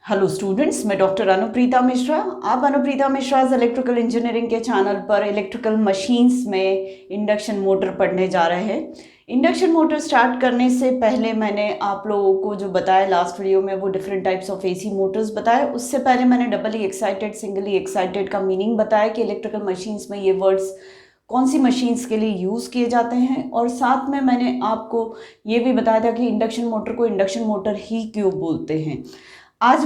Hello students, मैं doctor Anupreeta Mishra. आप Anupreeta मिश्राज electrical engineering के चैनल पर इलेक्ट्रिकल मशीन्स में इंडक्शन मोटर पढ़ने जा रहे हैं। इंडक्शन मोटर स्टार्ट करने से पहले मैंने आप लोगों को जो बताया लास्ट वीडियो में, वो different types of AC Motors बताया। उससे पहले मैंने डबली एक्साइटेड, सिंगली एक्साइटेड का मीनिंग बताया कि इलेक्ट्रिकल मशीन्स में ये वर्ड्स कौन सी मशीन्स के लिए यूज़ किए जाते हैं, और साथ में मैंने आपको ये भी बताया था कि इंडक्शन मोटर को इंडक्शन मोटर ही क्यों बोलते हैं। आज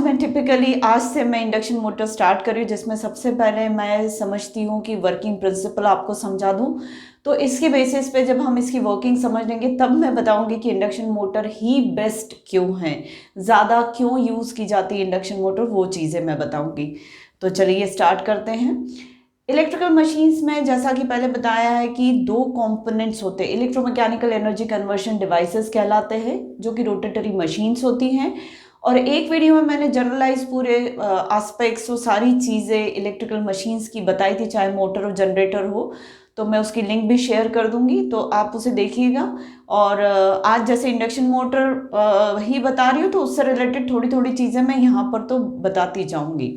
से मैं इंडक्शन मोटर स्टार्ट कर रही हूँ, जिसमें सबसे पहले मैं समझती हूँ कि वर्किंग प्रिंसिपल आपको समझा दूँ। तो इसके बेसिस पे जब हम इसकी वर्किंग समझ लेंगे तब मैं बताऊँगी कि इंडक्शन मोटर ही बेस्ट क्यों है, ज़्यादा क्यों यूज़ की जाती है इंडक्शन मोटर, वो चीज़ें मैं बताऊँगी। तो चलिए स्टार्ट करते हैं। इलेक्ट्रिकल मशीन्स में जैसा कि पहले बताया है कि दो कंपोनेंट्स होते हैं, इलेक्ट्रोमैकेनिकल एनर्जी कन्वर्शन डिवाइसेस कहलाते हैं, जो कि रोटेटरी मशीन्स होती हैं। और एक वीडियो में मैंने जनरलाइज पूरे एस्पेक्ट्स और सारी चीज़ें इलेक्ट्रिकल मशीन्स की बताई थी, चाहे मोटर हो जनरेटर हो। तो मैं उसकी लिंक भी शेयर कर दूंगी, तो आप उसे देखिएगा। और आज जैसे इंडक्शन मोटर ही बता रही हूँ, तो उससे रिलेटेड थोड़ी थोड़ी चीज़ें मैं यहाँ पर तो बताती जाऊँगी।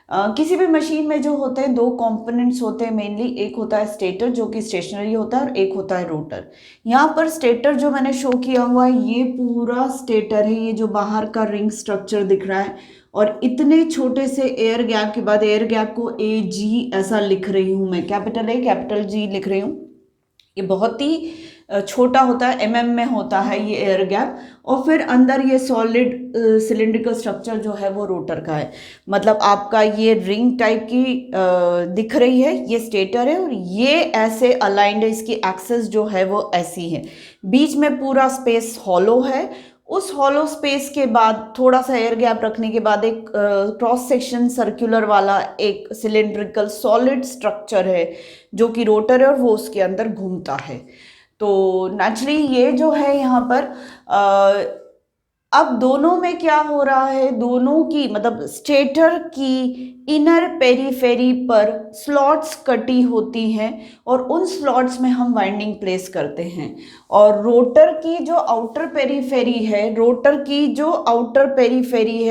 किसी भी मशीन में जो होते हैं दो कंपोनेंट्स होते हैं मेनली। एक होता है स्टेटर, जो कि स्टेशनरी होता है, और एक होता है रोटर। यहाँ पर स्टेटर जो मैंने शो किया हुआ है, ये पूरा स्टेटर है। ये जो बाहर का रिंग स्ट्रक्चर दिख रहा है, और इतने छोटे से एयर गैप के बाद, एयर गैप को AG ऐसा लिख रही हूँ मैं, कैपिटल A कैपिटल G लिख रही हूँ। ये बहुत ही छोटा होता है, MM में होता है ये एयर गैप। और फिर अंदर ये सॉलिड सिलिंड्रिकल स्ट्रक्चर जो है वो रोटर का है। मतलब आपका ये रिंग टाइप की दिख रही है, ये स्टेटर है, और ये ऐसे अलाइंड है, इसकी एक्सेस जो है वो ऐसी है। बीच में पूरा स्पेस हॉलो है। उस हॉलो स्पेस के बाद थोड़ा सा एयर गैप रखने के बाद एक क्रॉस सेक्शन सर्कुलर वाला एक सिलिंड्रिकल सॉलिड स्ट्रक्चर है, जो कि रोटर है, और वो उसके अंदर घूमता है। तो नेचुरली ये जो है यहाँ पर अब दोनों में क्या हो रहा है, दोनों की मतलब स्टेटर की इनर पेरीफेरी पर स्लॉट्स कटी होती हैं, और उन स्लॉट्स में हम वाइंडिंग प्लेस करते हैं। और रोटर की जो आउटर पेरीफेरी है,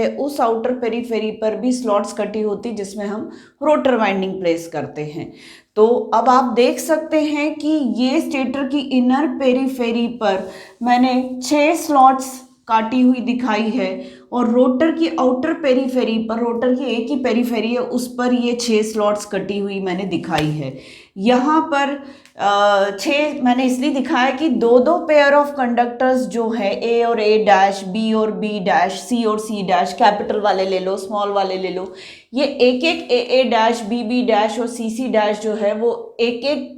उस आउटर पेरीफेरी पर भी स्लॉट्स कटी होती, जिसमें हम रोटर वाइंडिंग प्लेस करते हैं। तो अब आप देख सकते हैं कि ये स्टेटर की इनर पेरीफेरी पर मैंने 6 स्लॉट्स काटी हुई दिखाई है, और रोटर की आउटर पेरीफेरी पर, रोटर की एक ही पेरीफेरी है, उस पर ये 6 स्लॉट्स कटी हुई मैंने दिखाई है। यहाँ पर 6 मैंने इसलिए दिखाया कि दो दो पेयर ऑफ कंडक्टर्स जो है, A और A', B और B', C और C', कैपिटल वाले ले लो, स्मॉल वाले ले लो, ये एक एक A', B' और C जो है वो एक एक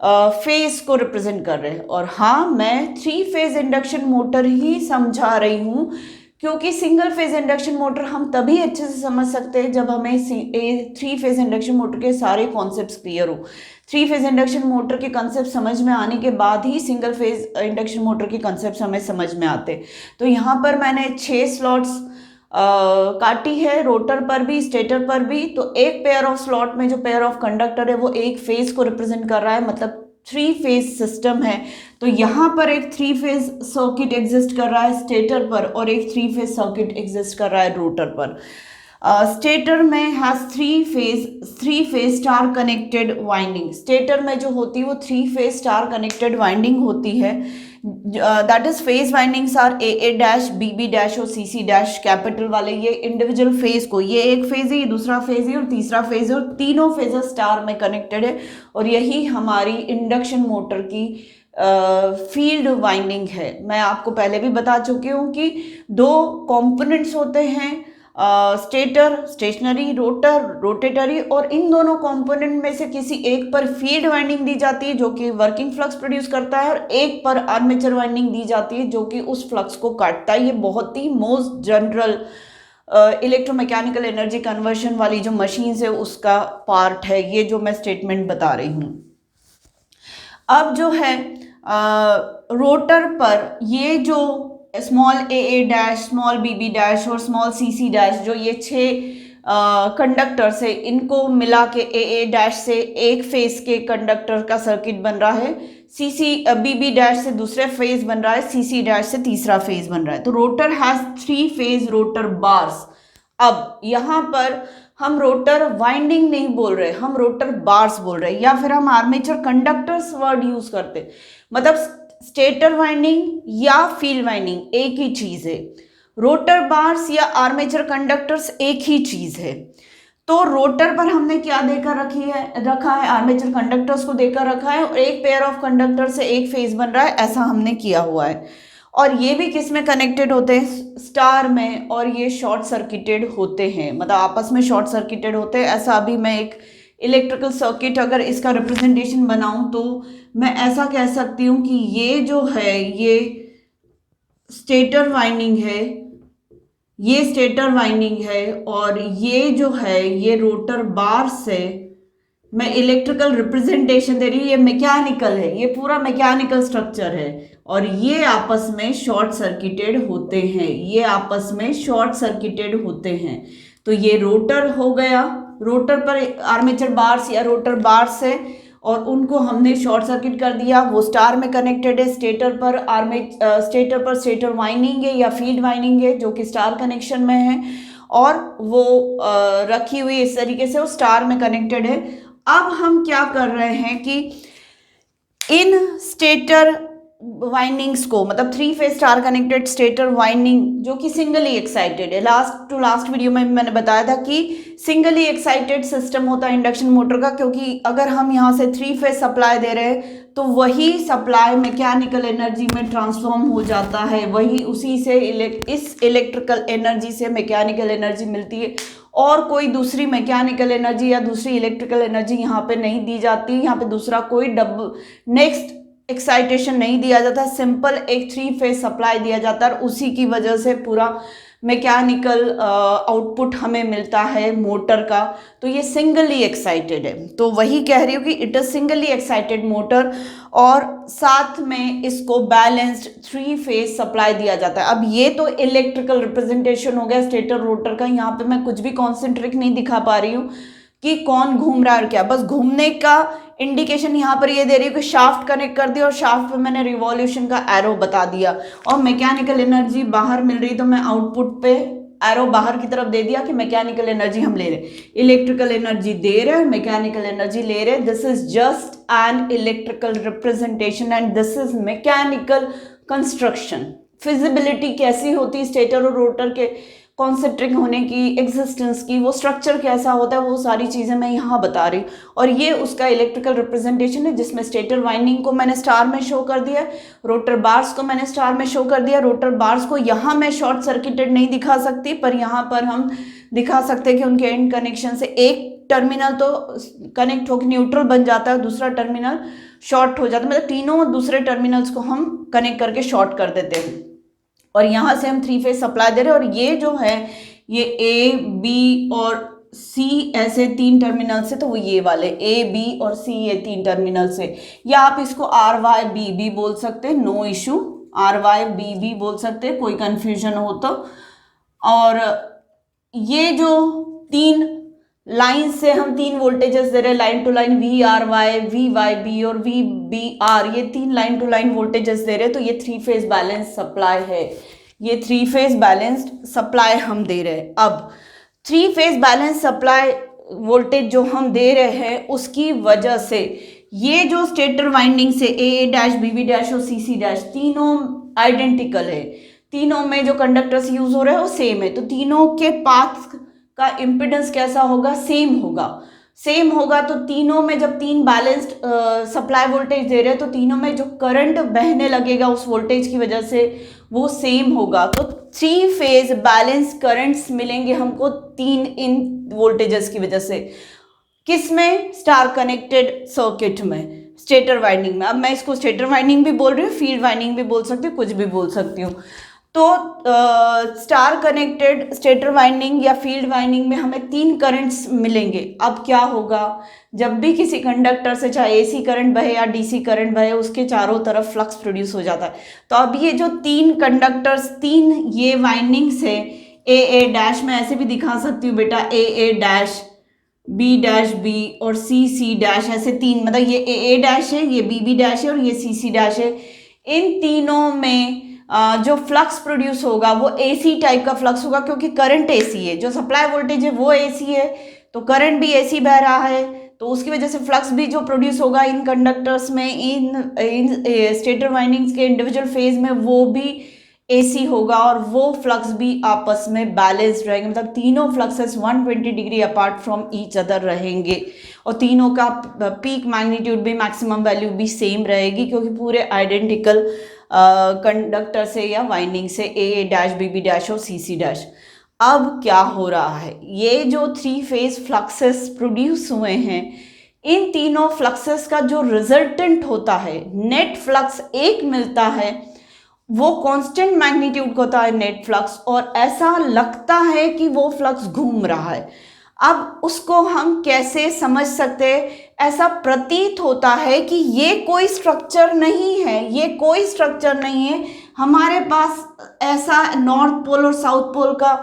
फेज को रिप्रेजेंट कर रहे हैं। और हाँ, मैं 3 फेज इंडक्शन मोटर ही समझा रही हूँ, क्योंकि सिंगल फेज इंडक्शन मोटर हम तभी अच्छे से समझ सकते हैं जब हमें 3 फेज इंडक्शन मोटर के सारे कॉन्सेप्ट्स क्लियर हो। 3 फेज इंडक्शन मोटर के कॉन्सेप्ट समझ में आने के बाद ही सिंगल फेज इंडक्शन मोटर के कॉन्सेप्ट हमें समझ में आते। तो यहाँ पर मैंने 6 स्लॉट्स काटी है, रोटर पर भी स्टेटर पर भी। तो एक पेयर ऑफ स्लॉट में जो पेयर ऑफ कंडक्टर है वो एक फेज को रिप्रेजेंट कर रहा है, मतलब 3 फेज सिस्टम है। तो यहाँ पर एक 3 फेज सर्किट एग्जिस्ट कर रहा है स्टेटर पर, और एक 3 फेज सर्किट एग्जिस्ट कर रहा है रोटर पर। स्टेटर में has 3 phase star connected winding. Stator में जो होती है वो 3 फेज स्टार कनेक्टेड वाइंडिंग होती है। That is phase windings are A', B' और C कैपिटल वाले। ये इंडिविजुअल फेज को, ये एक फेज है, ये दूसरा फेज है, और तीसरा फेज है, और तीनों फेजेस स्टार में कनेक्टेड है। और यही हमारी इंडक्शन मोटर की फील्ड वाइंडिंग है। मैं आपको पहले भी बता चुकी हूँ कि दो कंपोनेंट्स होते हैं, स्टेटर स्टेशनरी, रोटर रोटेटरी, और इन दोनों कंपोनेंट में से किसी एक पर फील्ड वाइंडिंग दी जाती है, जो कि वर्किंग फ्लक्स प्रोड्यूस करता है, और एक पर आर्मेचर वाइंडिंग दी जाती है, जो कि उस फ्लक्स को काटता है। ये बहुत ही most general electromechanical energy conversion वाली जो मशीन है उसका पार्ट है, ये जो मैं स्टेटमेंट बता रही हूँ। अब जो है रोटर पर ये जो स्मॉल A', स्मॉल B' और स्मॉल C' जो ये 6 कंडक्टर्स है, इनको मिला के A' से एक फेज के कंडक्टर का सर्किट बन रहा है, B' से दूसरे फेज बन रहा है, C' से तीसरा फेज बन रहा है। तो rotor has 3 phase rotor bars. अब यहाँ पर हम रोटर वाइंडिंग नहीं बोल रहे, हम रोटर बार्स बोल रहे, या फिर हम आर्मेचर कंडक्टर्स वर्ड यूज करते, मतलब स्टेटर वाइंडिंग या फील्ड वाइंडिंग एक ही चीज है, रोटर बार्स या आर्मेचर कंडक्टर्स एक ही चीज है। तो रोटर पर हमने क्या देकर रखा है, आर्मेचर कंडक्टर्स को देकर रखा है और एक पेयर ऑफ कंडक्टर से एक फेज बन रहा है, ऐसा हमने किया हुआ है। और ये भी किस में कनेक्टेड होते हैं, स्टार में, और ये शॉर्ट सर्किटेड होते हैं, मतलब आपस में शॉर्ट सर्किटेड होते हैं। ऐसा अभी मैं एक इलेक्ट्रिकल सर्किट अगर इसका रिप्रेजेंटेशन बनाऊं तो मैं ऐसा कह सकती हूँ कि ये जो है ये स्टेटर वाइंडिंग है, ये स्टेटर वाइंडिंग है, और ये जो है ये रोटर बार्स है। मैं इलेक्ट्रिकल रिप्रेजेंटेशन दे रही हूँ, ये मैकेनिकल है, ये पूरा मैकेनिकल स्ट्रक्चर है, और ये आपस में शॉर्ट सर्किटेड होते हैं, ये आपस में शॉर्ट सर्किटेड होते हैं। तो ये रोटर हो गया, रोटर पर आर्मेचर बार्स या रोटर बार्स है और उनको हमने शॉर्ट सर्किट कर दिया, वो स्टार में कनेक्टेड है। स्टेटर पर स्टेटर वाइंडिंग है या फील्ड वाइंडिंग है जो कि स्टार कनेक्शन में है, और वो रखी हुई इस तरीके से वो स्टार में कनेक्टेड है। अब हम क्या कर रहे हैं कि इन स्टेटर वाइंडिंग्स को, मतलब 3 phase star connected stator winding जो कि सिंगली एक्साइटेड है, लास्ट वीडियो में मैंने बताया था कि सिंगली एक्साइटेड सिस्टम होता है इंडक्शन मोटर का, क्योंकि अगर हम यहाँ से 3 फेज सप्लाई दे रहे हैं तो वही सप्लाई मैकेनिकल एनर्जी में ट्रांसफॉर्म हो जाता है, वही उसी से इस इलेक्ट्रिकल एनर्जी से मैकेनिकल एनर्जी मिलती है, और कोई दूसरी मैकेनिकल एनर्जी या दूसरी इलेक्ट्रिकल एनर्जी यहाँ पे नहीं दी जाती। यहाँ पे दूसरा कोई नेक्स्ट एक्साइटेशन नहीं दिया जाता, सिंपल एक 3 फेज सप्लाई दिया जाता है और उसी की वजह से पूरा मैकेनिकल आउटपुट हमें मिलता है मोटर का। तो ये सिंगली एक्साइटेड है, तो वही कह रही हूँ कि it is singly excited motor, और साथ में इसको बैलेंस्ड 3 फेज सप्लाई दिया जाता है। अब ये तो इलेक्ट्रिकल रिप्रेजेंटेशन हो गया स्टेटर रोटर का, यहाँ पे मैं कुछ भी कॉन्सेंट्रिक नहीं दिखा पा रही हूँ कि कौन घूम रहा है और क्या, बस घूमने का इंडिकेशन यहाँ पर ये दे रही है कि शाफ्ट कनेक्ट कर दिया और शाफ्ट पे मैंने रिवॉल्यूशन का एरो बता दिया, और मैकेनिकल एनर्जी बाहर मिल रही तो मैं आउटपुट पे एरो बाहर की तरफ दे दिया कि मैकेनिकल एनर्जी हम ले रहे, इलेक्ट्रिकल एनर्जी दे रहे हैं, मैकेनिकल एनर्जी ले रहे। This is just an electrical representation and this is mechanical construction. Feasibility कैसी होती स्टेटर और रोटर के कॉन्सेंट्रिक होने की, एग्जिस्टेंस की, वो स्ट्रक्चर कैसा होता है, वो सारी चीज़ें मैं यहाँ बता रही हूँ। और ये उसका इलेक्ट्रिकल रिप्रेजेंटेशन है जिसमें स्टेटर वाइंडिंग को मैंने स्टार में शो कर दिया, रोटर बार्स को मैंने स्टार में शो कर दिया। रोटर बार्स को यहाँ मैं शॉर्ट सर्किटेड नहीं दिखा सकती, पर यहाँ पर हम दिखा सकते हैं कि उनके एंड कनेक्शन से एक टर्मिनल तो कनेक्ट होकर न्यूट्रल बन जाता है, दूसरा टर्मिनल शॉर्ट हो जाता है, मतलब तीनों दूसरे टर्मिनल्स को हम कनेक्ट करके शॉर्ट कर देते हैं, और यहाँ से हम 3 फेज सप्लाई दे रहे हैं। और ये जो है ये ए बी और सी ऐसे 3 टर्मिनल से, तो वो ये वाले ए बी और सी ये 3 टर्मिनल से, या आप इसको आर वाई बी भी बोल सकते हैं, no issue, R Y B भी बोल सकते हैं, कोई कंफ्यूजन हो तो। और ये जो 3 लाइन से हम 3 वोल्टेजेस दे रहे हैं, line to line V R Y, V Y B और वी बी आर, ये 3 लाइन टू लाइन वोल्टेजेस दे रहे हैं, तो ये 3 फेज बैलेंस सप्लाई है, ये 3 फेज बैलेंस्ड सप्लाई हम दे रहे हैं। अब 3 फेज बैलेंस सप्लाई वोल्टेज जो हम दे रहे हैं उसकी वजह से ये जो स्टेटर वाइंडिंग से ए डैश बी बी डैश और सी सी डैश तीनों आइडेंटिकल है, तीनों में जो कंडक्टर्स यूज हो रहे हैं वो सेम है, तो तीनों के पाथ का इम्पिडेंस कैसा होगा, सेम होगा। तो तीनों में जब 3 बैलेंस्ड सप्लाई वोल्टेज दे रहे हैं तो तीनों में जो करंट बहने लगेगा उस वोल्टेज की वजह से वो सेम होगा। तो 3 फेज बैलेंस करंट्स मिलेंगे हमको 3 इन वोल्टेजेस की वजह से, किसमें, स्टार कनेक्टेड सर्किट में, स्टेटर वाइंडिंग में। अब मैं इसको स्टेटर वाइंडिंग भी बोल रही हूँ, फील्ड वाइंडिंग भी बोल सकती हूँ, कुछ भी बोल सकती हूँ। तो स्टार कनेक्टेड स्टेटर वाइंडिंग या फील्ड वाइंडिंग में हमें 3 करंट्स मिलेंगे। अब क्या होगा, जब भी किसी कंडक्टर से चाहे एसी करंट बहे या डीसी करंट बहे उसके चारों तरफ फ्लक्स प्रोड्यूस हो जाता है। तो अब ये जो 3 कंडक्टर्स, 3 ये वाइंडिंग्स है, ए डैश में ऐसे भी दिखा सकती हूँ बेटा, ए डैश, बी डैश बी और सी डैश, ऐसे 3, मतलब ये ए डैश है, ये बी डैश है और ये सी डैश है। इन तीनों में जो फ्लक्स प्रोड्यूस होगा वो AC टाइप का फ्लक्स होगा, क्योंकि करंट AC है, जो सप्लाई वोल्टेज है वो AC है, तो करंट भी AC बह रहा है, तो उसकी वजह से फ्लक्स भी जो प्रोड्यूस होगा इन कंडक्टर्स में, इन स्टेटर वाइंडिंग्स के इंडिविजुअल फेज में, वो भी AC होगा, और वो फ्लक्स भी आपस में बैलेंस्ड रहेंगे, मतलब तीनों fluxes 120 degree apart from each other रहेंगे, और तीनों का पीक मैग्नीट्यूड भी, मैक्सिमम वैल्यू भी सेम रहेगी, क्योंकि पूरे आइडेंटिकल कंडक्टर से या वाइंडिंग से AA डैश BB डैश और CC डैश। अब क्या हो रहा है, ये जो 3 फेज फ्लक्सेस प्रोड्यूस हुए हैं, इन तीनों फ्लक्सेस का जो रिजल्टेंट होता है, नेट फ्लक्स एक मिलता है, वो कांस्टेंट मैग्नीट्यूड का होता है नेट फ्लक्स, और ऐसा लगता है कि वो फ्लक्स घूम रहा है। अब उसको हम कैसे समझ सकते हैं? ऐसा प्रतीत होता है कि ये कोई स्ट्रक्चर नहीं है, ये कोई स्ट्रक्चर नहीं है, हमारे पास ऐसा नॉर्थ पोल और साउथ पोल का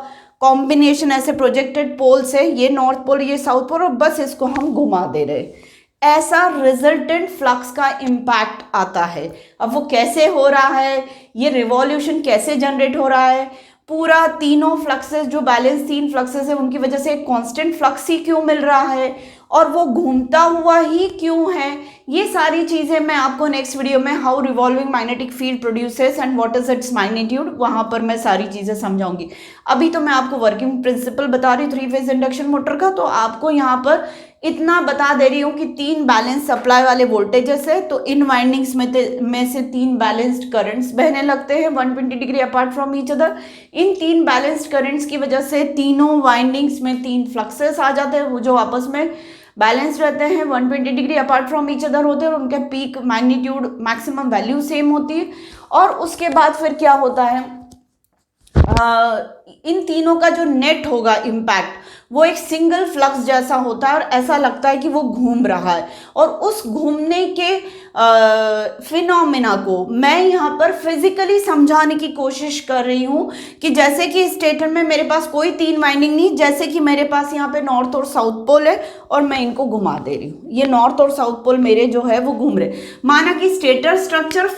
कॉम्बिनेशन, ऐसे प्रोजेक्टेड पोल्स है, ये नॉर्थ पोल ये साउथ पोल, और बस इसको हम घुमा दे रहे, ऐसा रिजल्टेंट फ्लक्स का इम्पैक्ट आता है। अब वो कैसे हो रहा है, ये रिवॉल्यूशन कैसे जनरेट हो रहा है, पूरा तीनों फ्लक्सेस जो बैलेंस 3 फ्लक्सेस है उनकी वजह से एक कांस्टेंट फ्लक्स ही क्यों मिल रहा है, और वो घूमता हुआ ही क्यों है, ये सारी चीज़ें मैं आपको नेक्स्ट वीडियो में how revolving magnetic field produces and what is its magnitude, वहां पर मैं सारी चीज़ें समझाऊंगी। अभी तो मैं आपको वर्किंग प्रिंसिपल बता रही हूँ 3 फेज इंडक्शन मोटर का, तो आपको यहाँ पर इतना बता दे रही हूँ कि 3 बैलेंस सप्लाई वाले वोल्टेजेस है, तो इन वाइंडिंग्स में से 3 बैलेंस्ड करंट्स बहने लगते हैं 120 degree apart from each other. In 3 balanced currents की वजह से तीनों वाइंडिंग्स में 3 फ्लक्सेस आ जाते हैं, वो जो आपस में बैलेंस रहते हैं, 120 degree apart from each other होते हैं, और उनके peak magnitude maximum value same होती है। और उसके बाद फिर क्या होता है, इन तीनों का जो नेट होगा इम्पैक्ट, वो एक सिंगल फ्लक्स जैसा होता है, और ऐसा लगता है कि वो घूम रहा है। और उस घूमने के फिनोमेना को मैं यहाँ पर फिजिकली समझाने की कोशिश कर रही हूँ, कि जैसे कि स्टेटर में मेरे पास कोई 3 वाइंडिंग नहीं, जैसे कि मेरे पास यहाँ पे नॉर्थ और साउथ पोल है, और मैं इनको घुमा दे रही हूँ, ये नॉर्थ और साउथ पोल मेरे जो है वो घूम रहे। माना कि स्टेटर स्ट्रक्चर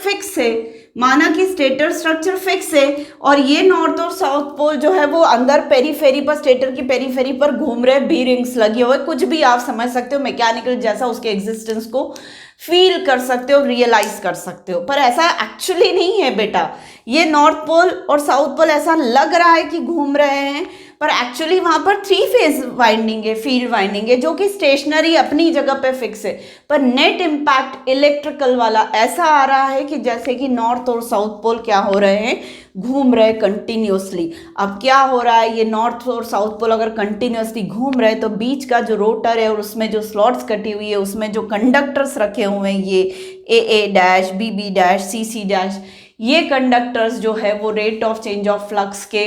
फिक्स है, और ये नॉर्थ और साउथ पोल जो है वो अंदर पेरीफेरी पर, स्टेटर की पेरीफेरी पर घूम रहे, बी रिंग्स लगी हुए, कुछ भी आप समझ सकते हो, मैकेनिकल जैसा उसके एग्जिस्टेंस को फील कर सकते हो, रियलाइज कर सकते हो, पर ऐसा एक्चुअली नहीं है बेटा। ये नॉर्थ पोल और साउथ पोल ऐसा लग रहा है कि घूम रहे हैं, पर एक्चुअली वहां पर 3 फेज वाइंडिंग है, फील्ड वाइंडिंग है, जो कि स्टेशनरी अपनी जगह पे फिक्स है, पर नेट इम्पैक्ट इलेक्ट्रिकल वाला ऐसा आ रहा है कि जैसे कि नॉर्थ और साउथ पोल क्या हो रहे हैं, घूम रहे कंटिन्यूसली। अब क्या हो रहा है, ये नॉर्थ और साउथ पोल अगर कंटिन्यूसली घूम रहे, तो बीच का जो रोटर है और उसमें जो स्लॉट्स कटी हुई है, उसमें जो कंडक्टर्स रखे हुए हैं, ये AA dash BB dash CC dash, ये कंडक्टर्स जो है वो rate of change of flux के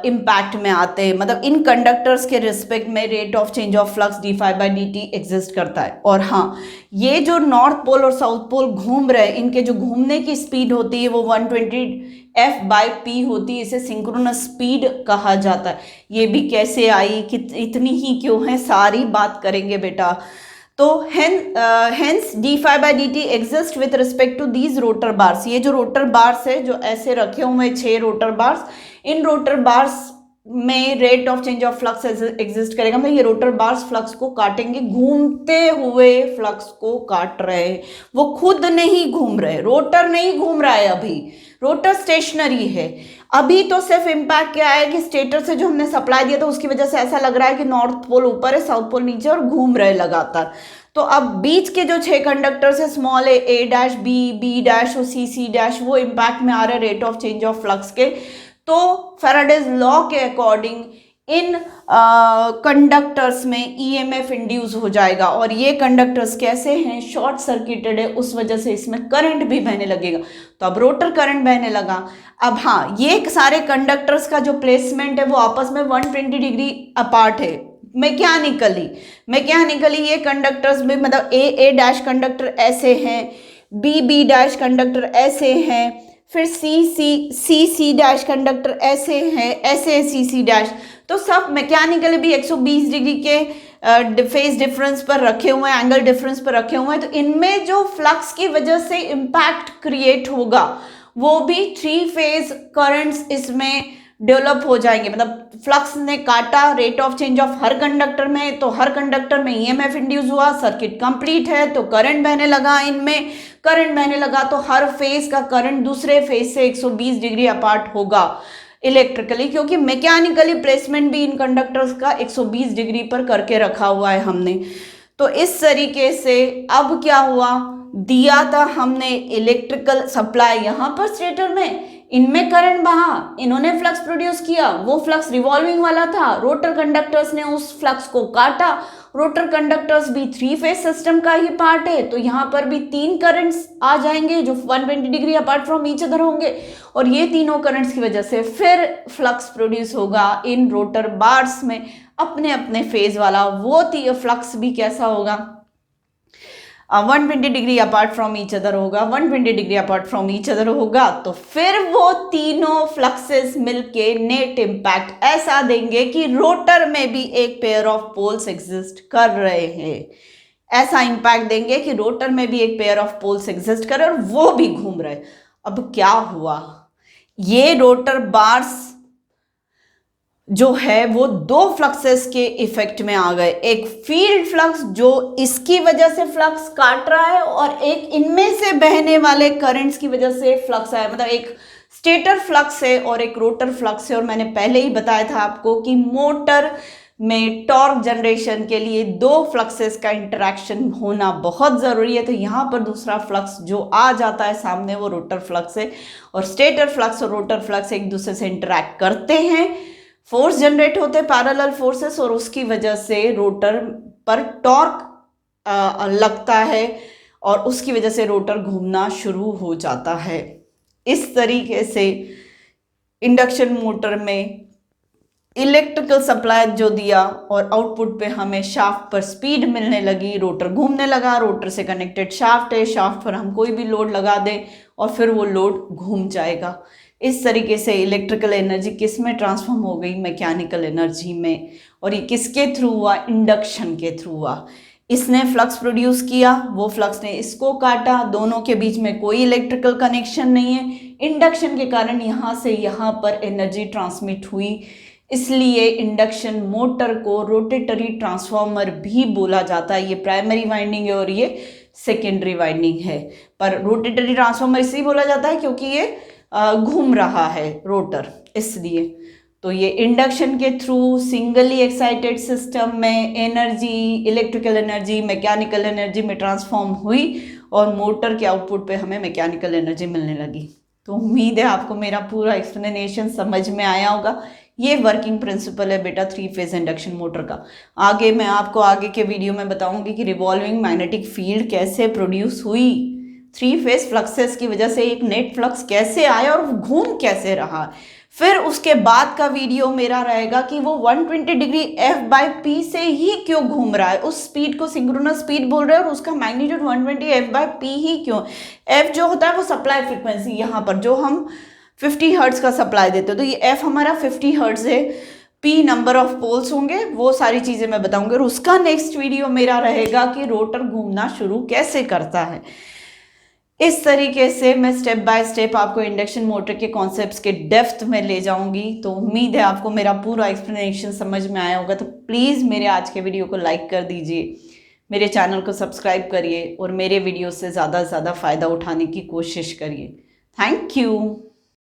इम्पैक्ट में आते हैं, मतलब इन कंडक्टर्स के रिस्पेक्ट में rate of change of flux d∅dt exist करता है। और हाँ, ये जो नॉर्थ पोल और साउथ पोल घूम रहे हैं, इनके जो घूमने की स्पीड होती है वो 120 F/p होती है, इसे सिंक्रोनस स्पीड कहा जाता है। ये भी कैसे आई, कि इतनी ही क्यों है, सारी बात करेंगे बेटा। तो hence d∅dt exist with respect to these rotor bars. ये जो रोटर बार्स है जो ऐसे रखे हुए हैं 6 रोटर बार्स, इन रोटर बार्स में rate of change of flux exist करेगा, मतलब ये रोटर बार्स फ्लक्स को काटेंगे, घूमते हुए फ्लक्स को काट रहे हैं, वो खुद नहीं घूम रहे, रोटर नहीं घूम रहा है, अभी रोटर स्टेशनरी है। अभी तो सिर्फ इम्पैक्ट क्या है कि स्टेटर से जो हमने सप्लाई दिया था उसकी वजह से ऐसा लग रहा है कि नॉर्थ पोल ऊपर है, साउथ पोल नीचे, और घूम रहे लगातार। तो अब बीच के जो 6 कंडक्टर्स है, small A dash B dash और CC डैश, वो इम्पैक्ट में आ रहे rate of change of flux के। तो फैराडेज लॉ के अकॉर्डिंग इन कंडक्टर्स में EMF इंड्यूस हो जाएगा, और ये कंडक्टर्स कैसे हैं, शॉर्ट सर्किटेड है, उस वजह से इसमें करंट भी बहने लगेगा। तो अब रोटर करंट बहने लगा। अब हाँ, ये सारे कंडक्टर्स का जो प्लेसमेंट है वो आपस में 120 डिग्री अपार्ट है, मैकेनिकली ये कंडक्टर्स में, मतलब A डैश कंडक्टर ऐसे हैं, B डैश कंडक्टर ऐसे हैं, फिर CC डैश कंडक्टर ऐसे हैं, ऐसे CC डैश, तो सब मैकेनिकली भी 120 डिग्री के फेज डिफरेंस पर रखे हुए हैं, एंगल डिफरेंस पर रखे हुए हैं। तो इनमें जो फ्लक्स की वजह से इम्पैक्ट क्रिएट होगा वो भी 3 फेज करंट्स इसमें डेवलप हो जाएंगे। मतलब फ्लक्स ने काटा rate of change of her conductor में, तो हर कंडक्टर में ईएमएफ इंड्यूस हुआ, सर्किट कंप्लीट है, तो करंट बहने लगा। इनमें करंट बहने लगा तो हर फेज का करंट दूसरे फेज से 120 डिग्री अपार्ट होगा इलेक्ट्रिकली, क्योंकि मैकेनिकली प्लेसमेंट भी इन कंडक्टर्स का 120 डिग्री पर करके रखा हुआ है हमने। तो इस तरीके से अब क्या हुआ, दिया था हमने इलेक्ट्रिकल सप्लाई यहाँ पर स्टेटर में, इनमें करंट बहा, इन्होंने फ्लक्स प्रोड्यूस किया, वो फ्लक्स रिवॉल्विंग वाला था, रोटर कंडक्टर्स ने उस फ्लक्स को काटा। रोटर कंडक्टर्स भी 3 फेज सिस्टम का ही पार्ट है, तो यहाँ पर भी 3 करंट्स आ जाएंगे जो 120 degree apart from each other होंगे, और ये तीनों करंट्स की वजह से फिर फ्लक्स प्रोड्यूस होगा इन रोटर बार्स में अपने अपने फेज वाला। वो फ्लक्स भी कैसा होगा, 120 degree apart from each other होगा, 120 degree apart from each other होगा। तो फिर वो तीनों फ्लक्सेस मिलके नेट इम्पैक्ट ऐसा देंगे कि रोटर में भी एक पेयर ऑफ पोल्स एग्जिस्ट कर रहे हैं। ऐसा इम्पैक्ट देंगे कि रोटर में भी एक पेयर ऑफ पोल्स एग्जिस्ट कर रहे हैं और वो भी घूम रहे। अब क्या हुआ, ये रोटर बार्स जो है वो 2 फ्लक्सेस के इफेक्ट में आ गए। एक फील्ड फ्लक्स जो इसकी वजह से फ्लक्स काट रहा है, और एक इनमें से बहने वाले करंट्स की वजह से फ्लक्स आया। मतलब एक स्टेटर फ्लक्स है और एक रोटर फ्लक्स है। और मैंने पहले ही बताया था आपको कि मोटर में टॉर्क जनरेशन के लिए 2 फ्लक्सेस का इंटरेक्शन होना बहुत ज़रूरी है। तो यहाँ पर दूसरा फ्लक्स जो आ जाता है सामने वो रोटर फ्लक्स है, और स्टेटर फ्लक्स और रोटर फ्लक्स एक दूसरे से इंटरेक्ट करते हैं, फोर्स जनरेट होते हैं पैरेलल फोर्सेस, और उसकी वजह से रोटर पर टॉर्क लगता है और उसकी वजह से रोटर घूमना शुरू हो जाता है। इस तरीके से इंडक्शन मोटर में इलेक्ट्रिकल सप्लाई जो दिया और आउटपुट पे हमें शाफ्ट पर स्पीड मिलने लगी, रोटर घूमने लगा, रोटर से कनेक्टेड शाफ्ट है, शाफ्ट पर हम कोई भी लोड लगा दें और फिर वो लोड घूम जाएगा। इस तरीके से इलेक्ट्रिकल एनर्जी किस में ट्रांसफॉर्म हो गई, मैकेनिकल एनर्जी में। और ये किसके थ्रू हुआ, इंडक्शन के थ्रू हुआ। इसने फ्लक्स प्रोड्यूस किया, वो फ्लक्स ने इसको काटा, दोनों के बीच में कोई इलेक्ट्रिकल कनेक्शन नहीं है। इंडक्शन के कारण यहाँ से यहाँ पर एनर्जी ट्रांसमिट हुई, इसलिए इंडक्शन मोटर को रोटेटरी ट्रांसफॉर्मर भी बोला जाता है। ये प्राइमरी वाइंडिंग है और ये सेकेंडरी वाइंडिंग है। पर रोटेटरी ट्रांसफॉर्मर इसलिए बोला जाता है क्योंकि ये घूम रहा है रोटर, इसलिए। तो ये इंडक्शन के थ्रू सिंगली एक्साइटेड सिस्टम में energy, electrical energy mechanical energy में ट्रांसफॉर्म हुई और मोटर के आउटपुट पे हमें मैकेनिकल एनर्जी मिलने लगी। तो उम्मीद है आपको मेरा पूरा एक्सप्लेनेशन समझ में आया होगा। ये वर्किंग प्रिंसिपल है बेटा 3 फेज इंडक्शन मोटर का। आगे मैं आपको आगे के वीडियो में बताऊंगी कि रिवॉल्विंग मैग्नेटिक फील्ड कैसे प्रोड्यूस हुई, 3 फेज फ्लक्सेस की वजह से एक नेट फ्लक्स कैसे आया और घूम कैसे रहा। फिर उसके बाद का वीडियो मेरा रहेगा कि वो 120 डिग्री F/P से ही क्यों घूम रहा है, उस स्पीड को सिंक्रोनस स्पीड बोल रहे हैं और उसका मैग्नीट्यूड 120 F/P ही क्यों। F जो होता है वो सप्लाई फ्रीक्वेंसी, यहाँ पर जो हम 50 हर्ट्ज का सप्लाई देते हो, तो ये F हमारा 50 हर्ट्ज है, P नंबर ऑफ पोल्स होंगे, वो सारी चीज़ें मैं बताऊंगी। और उसका नेक्स्ट वीडियो मेरा रहेगा कि रोटर घूमना शुरू कैसे करता है। इस तरीके से मैं स्टेप बाय स्टेप आपको इंडक्शन मोटर के कॉन्सेप्ट्स के डेप्थ में ले जाऊंगी। तो उम्मीद है आपको मेरा पूरा एक्सप्लेनेशन समझ में आया होगा। तो प्लीज़ मेरे आज के वीडियो को लाइक कर दीजिए, मेरे चैनल को सब्सक्राइब करिए और मेरे वीडियो से ज़्यादा से ज़्यादा फ़ायदा उठाने की कोशिश करिए। Thank you.